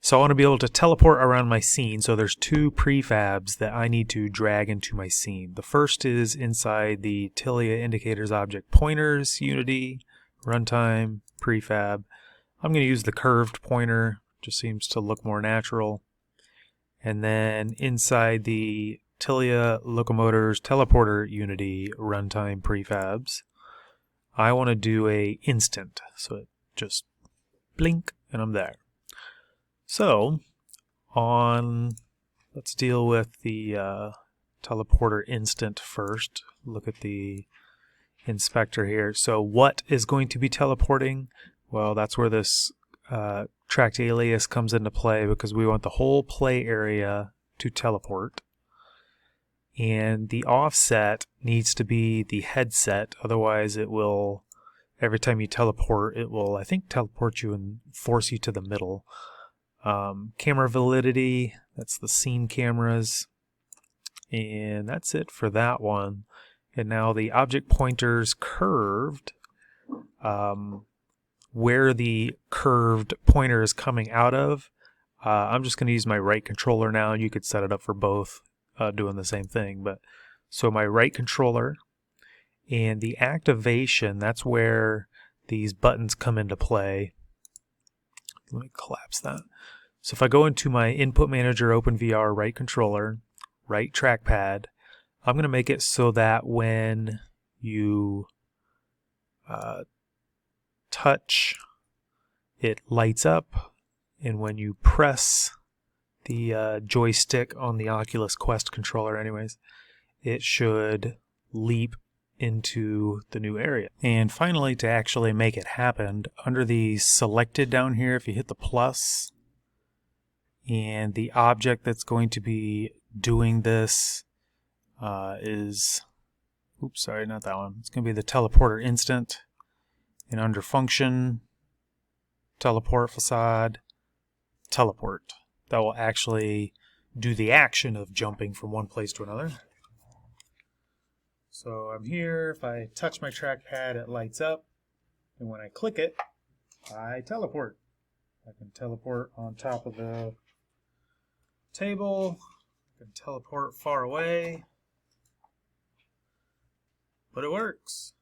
So I want to be able to teleport around my scene. So there's two prefabs that I need to drag into my scene. The first is inside the Tilia indicators object pointers, Unity, runtime, prefab. I'm going to use the curved pointer, just seems to look more natural. And then inside the Tilia locomotors teleporter Unity runtime prefabs, I want to do a instant. So it just blink and I'm there. So let's deal with the teleporter instant first. Look at the inspector here. So what is going to be teleporting? Well, that's where this tracked alias comes into play, because we want the whole play area to teleport. And the offset needs to be the headset, otherwise it will, every time you teleport, it will, I think, teleport you and force you to the middle. Camera validity, that's the scene cameras, and that's it for that one. And now the object pointers curved, where the curved pointer is coming out of, I'm just going to use my right controller now. You could set it up for both, doing the same thing. But so my right controller, and the activation, that's where these buttons come into play. Let me collapse that. So if I go into my Input Manager OpenVR right controller, right trackpad, I'm going to make it so that when you touch, it lights up, and when you press the joystick on the Oculus Quest controller anyways, it should leap into the new area. And finally, to actually make it happen, under the selected down here, if you hit the plus, and the object that's going to be doing this is, oops, sorry, not that one. It's going to be the teleporter instant. And under function, teleport facade, teleport. That will actually do the action of jumping from one place to another. So I'm here, if I touch my trackpad, it lights up, and when I click it, I teleport. I can teleport on top of the table, I can teleport far away, but it works.